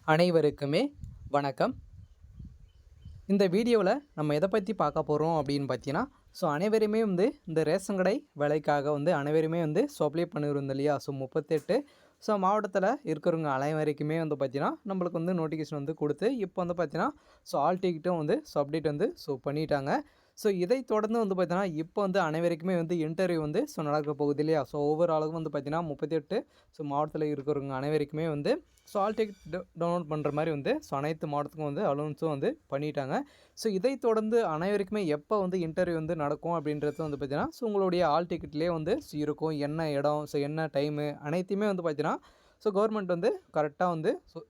அனைவருக்குமே வணக்கம். இந்த வீடியோவில் நம்ம எதை பற்றி பார்க்க போகிறோம் அப்படின்னு பார்த்தீங்கன்னா, அனைவருமே இந்த ரேஷன் கடை வேலைக்காக அனைவருமே அப்ளை பண்ணியிருந்தோம் இல்லையா? 38 மாவட்டத்தில் இருக்கிறவங்க அனைவருக்குமே பார்த்தீங்கன்னா நம்மளுக்கு நோட்டிஃபிகேஷன் கொடுத்து இப்போ பார்த்தீங்கன்னா ஆல் டிக்கெட்டும் அப்டேட் பண்ணிட்டாங்க. இதை தொடர்ந்து பார்த்தீங்கன்னா இப்போ அனைவருக்குமே இன்டர்வியூ நடக்க போகுது இல்லையா? ஒவ்வொரு ஆளுக்கும் பார்த்தீங்கன்னா 38 மாவட்டத்தில் இருக்கிறவங்க அனைவருக்குமே ஆல் டிக்கெட் டவுன்லோட் பண்ணுற மாதிரி அனைத்து மாவட்டத்துக்கும் அலௌன்ஸும் பண்ணிட்டாங்க. இதை தொடர்ந்து அனைவருக்குமே எப்போ இன்டர்வியூ நடக்கும் அப்படின்றது பார்த்தீங்கன்னா உங்களுடைய ஆல் டிக்கெட்லேயே இருக்கும். என்ன இடம், என்ன டைமு அனைத்தையுமே பார்த்தீங்கன்னா கவர்மெண்ட் கரெக்டாக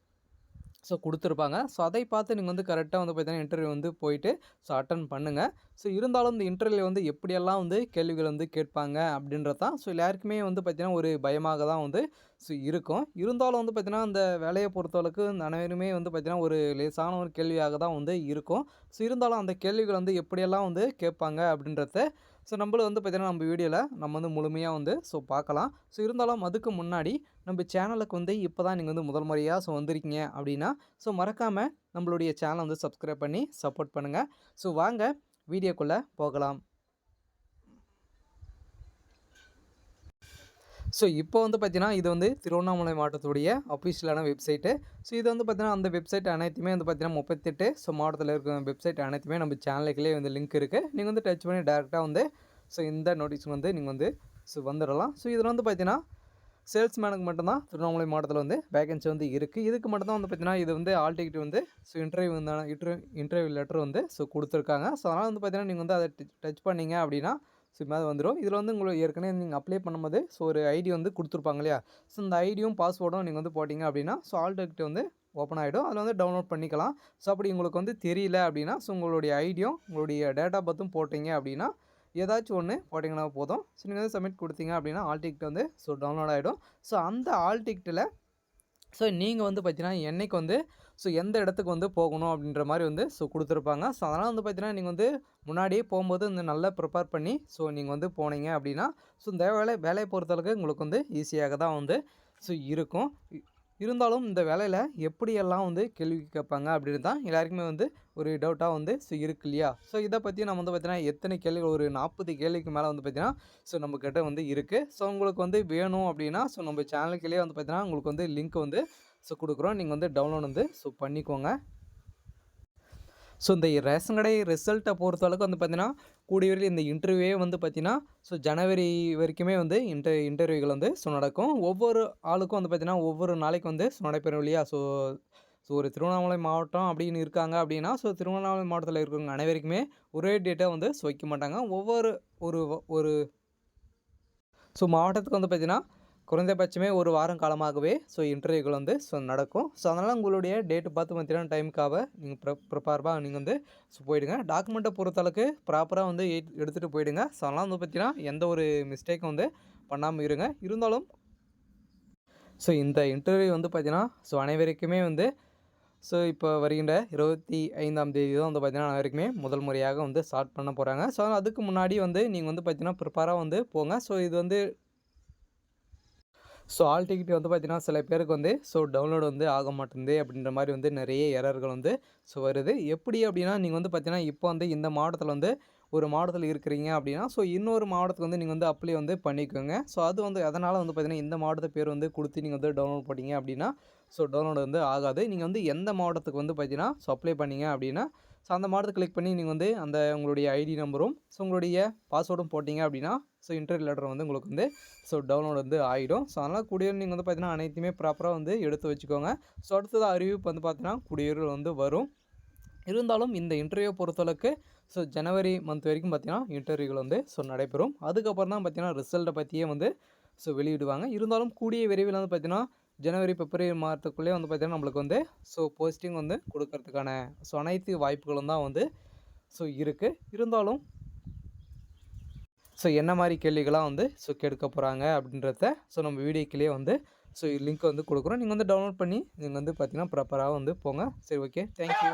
கொடுத்துருப்பாங்க. அதை பார்த்து நீங்கள் கரெக்டாக பார்த்தீங்கன்னா இன்டர்வியூ போயிட்டு அட்டன் பண்ணுங்கள். இருந்தாலும் இந்த இன்டர்வியூவில் எப்படியெல்லாம் கேள்விகள் கேட்பாங்க அப்படின்றது தான் எல்லாருக்குமே பார்த்தீங்கன்னா ஒரு பயமாக தான் இருக்கும். இருந்தாலும் பார்த்தீங்கன்னா அந்த வேலையை பொறுத்தளவுக்கு இந்த அனைவருமே பார்த்தீங்கன்னா ஒரு லேசான ஒரு கேள்வியாக தான் இருக்கும். இருந்தாலும் அந்த கேள்விகள் எப்படியெல்லாம் கேட்பாங்க அப்படின்றத நம்மளும் பார்த்தீங்கன்னா நம்ம வீடியோவில் நம்ம முழுமையாக பார்க்கலாம். இருந்தாலும் அதுக்கு முன்னாடி நம்ம சேனலுக்கு இப்போ தான் நீங்கள் முதல் முறையாக வந்திருக்கீங்க அப்படின்னா மறக்காமல் நம்மளுடைய சேனலை சப்ஸ்கிரைப் பண்ணி சப்போர்ட் பண்ணுங்கள். வாங்க வீடியோக்குள்ளே போகலாம். இப்போ பார்த்தீங்கன்னா இது திருவண்ணாமலை மாவட்டத்துடைய அஃபிஷியலான வெப்சைட்டு. இது பார்த்தீங்கன்னா அந்த வெப்சைட் அனைத்துமே பார்த்தீங்கன்னா 38 மாவட்டத்தில் இருக்கிற வெப்சைட் அனைத்துமே நம்ம சேனலுக்குள்ளே லிங்க் இருக்குது. நீங்கள் டச் பண்ணி டேரெக்டாக இந்த நோட்டீஸ் நீங்கள் வந்துடலாம். இதில் பார்த்தீங்கன்னா சேல்ஸ்மேனுக்கு மட்டும்தான் திருவண்ணாமலை மாவட்டத்தில் வேகன்சி இருக்குது. இதுக்கு மட்டும்தான் பார்த்தீங்கன்னா இது ஆல் டிக்கெட் இன்டர்வியூ லெட்டர் கொடுத்துருக்காங்க. அதனால் பார்த்தீங்கன்னா நீங்கள் அதை டச் பண்ணிங்க அப்படின்னா மேலே வந்துடும். இதில் உங்களுக்கு ஏற்கனவே நீங்கள் அப்ளை பண்ணும்போது ஒரு ஐடி கொடுத்துருப்பாங்க இல்லையா? இந்த ஐடியும் பாஸ்வேர்டும் நீங்கள் போட்டிங்க அப்படின்னா ஆல் டிக்கெட் ஓப்பன் ஆகிடும். அதில் டவுன்லோட் பண்ணிக்கலாம். அப்படி உங்களுக்கு தெரியல அப்படின்னா உங்களுடைய ஐடியும் உங்களுடைய டேட் ஆஃப் பர்த்தும் போட்டிங்க அப்படின்னா ஏதாச்சும் ஒன்று போட்டிங்கன்னா போதும். நீங்கள் சப்மிட் கொடுத்தீங்க அப்படின்னா ஆல் டிக்கெட் டவுன்லோட் ஆகிடும். அந்த ஆல் டிக்கெட்டில் நீங்கள் பார்த்தீங்கன்னா என்றைக்கு எந்த இடத்துக்கு போகணும் அப்படின்ற மாதிரி கொடுத்துருப்பாங்க. அதனால் பார்த்தீங்கன்னா நீங்கள் முன்னாடியே போகும்போது நல்லா ப்ரிப்பேர் பண்ணி நீங்கள் போனீங்க அப்படின்னா இந்த வேலையை பொறுத்தளவுக்கு உங்களுக்கு ஈஸியாக தான் இருக்கும். இருந்தாலும் இந்த வேலையில் எப்படியெல்லாம் கேள்வி கேட்பாங்க அப்படின்னு தான் எல்லாருக்குமே ஒரு டவுட்டாக இருக்கு இல்லையா? இதை பற்றி நம்ம பார்த்தீங்கன்னா எத்தனை கேள்விகள், ஒரு 40 கேள்விக்கு மேலே பார்த்தீங்கன்னா நம்மக்கிட்ட இருக்குது. உங்களுக்கு வேணும் அப்படின்னா நம்ம சேனலுக்குள்ளேயே பார்த்தீங்கன்னா உங்களுக்கு லிங்க் கொடுக்குறோம். நீங்கள் டவுன்லோட் பண்ணிக்கோங்க. இந்த ரேஷன் கடை ரிசல்ட்டை பொறுத்தளவுக்கு பார்த்தீங்கன்னா கூடிய வரையில் இந்த இன்டர்வியூவே பார்த்தீங்கன்னா ஜனவரி வரைக்குமே இன்டர்வியூகள் நடக்கும். ஒவ்வொரு ஆளுக்கும் பார்த்தீங்கன்னா ஒவ்வொரு நாளைக்கு நடைபெறும் இல்லையா? ஒரு திருவண்ணாமலை மாவட்டம் அப்படின்னு இருக்காங்க அப்படின்னா திருவண்ணாமலை மாவட்டத்தில் இருக்கிறவங்க அனைவருக்குமே ஒரே டேட்டை வைக்க மாட்டாங்க. ஒவ்வொரு ஒரு மாவட்டத்துக்கு பார்த்தீங்கன்னா குறைந்தபட்சமே ஒரு வாரம் காலமாகவே இன்டர்வியூகள் நடக்கும். அதனால் உங்களுடைய டேட்டு பார்த்து பார்த்தீங்கன்னா டைமுக்காக நீங்கள் ப்ரிப்பேராக நீங்கள் போயிடுங்க. டாக்குமெண்ட்டை பொறுத்தளவுக்கு ப்ராப்பராக எடுத்துகிட்டு போயிடுங்க. அதனால் பார்த்தீங்கன்னா எந்த ஒரு மிஸ்டேக்கும் பண்ணாமல் இருங்க. இருந்தாலும் இந்த இன்டர்வியூ பார்த்தீங்கன்னா அனைவருக்குமே இப்போ வருகின்ற 25ஆம் தேதி தான் பார்த்தீங்கன்னா அனைவருக்குமே முதல் முறையாக ஸ்டார்ட் பண்ண போகிறாங்க. அதுக்கு முன்னாடி நீங்கள் பார்த்தீங்கன்னா ப்ரிப்பேராக போங்க. இது ஆல் டிக்கெட் பார்த்தீங்கன்னா சில பேருக்கு டவுன்லோட் ஆக மாட்டேங்குது அப்படின்ற மாதிரி நிறைய எரர்கள் வருது. எப்படி அப்படின்னா நீங்கள் பார்த்தீங்கன்னா இப்போ இந்த மாவட்டத்தில் ஒரு மாவட்டத்தில் இருக்கிறீங்க அப்படின்னா இன்னொரு மாவட்டத்துக்கு நீங்கள் அப்ளை பண்ணிக்கோங்க. அது அதனால் பார்த்தீங்கன்னா இந்த மாவட்டத்து பேர் கொடுத்து நீங்கள் டவுன்லோட் பண்ணிங்க அப்படின்னா டவுன்லோட் ஆகாது. நீங்கள் எந்த மாவட்டத்துக்கு பார்த்தீங்கன்னா அப்ளை பண்ணிங்க அப்படின்னா அந்த மாவட்டத்தை கிளிக் பண்ணி நீங்கள் அந்த உங்களுடைய ஐடி நம்பரும் உங்களுடைய பாஸ்வேர்டும் போட்டிங்க அப்படின்னா இன்டர்வியூ லெட்டர் உங்களுக்கு டவுன்லோட் ஆகிடும். அதனால் கூடிய நீங்கள் பார்த்தீங்கன்னா அனைத்துமே ப்ராப்பராக எடுத்து வச்சுக்கோங்க. அடுத்தது அறிவிப்பு பார்த்தீங்கன்னா கூடிய வரும். இருந்தாலும் இந்த இன்டர்வியூ பொறுத்தளவுக்கு ஜனவரி மந்த் வரைக்கும் பார்த்தீங்கன்னா இன்டர்வியூகள் நடைபெறும். அதுக்கப்புறம் தான் பார்த்தீங்கன்னா ரிசல்ட்டை பற்றியே வெளியிடுவாங்க. இருந்தாலும் கூடிய விரைவில் பார்த்தீங்கன்னா ஜனவரி பிப்ரவரி மாதத்துக்குள்ளே பார்த்தீங்கன்னா நம்மளுக்கு போஸ்டிங் கொடுக்கறதுக்கான அனைத்து வாய்ப்புகளும் தான் இருக்குது. இருந்தாலும் என்ன மாதிரி கேள்விகளாம் கேட்க போகிறாங்க அப்படின்றத நம்ம வீடியோக்கிலேயே லிங்க் கொடுக்குறோம். நீங்கள் டவுன்லோட் பண்ணி நீங்கள் பார்த்தீங்கன்னா ப்ராப்பராக போங்க. சரி, ஓகே, தேங்க்யூ.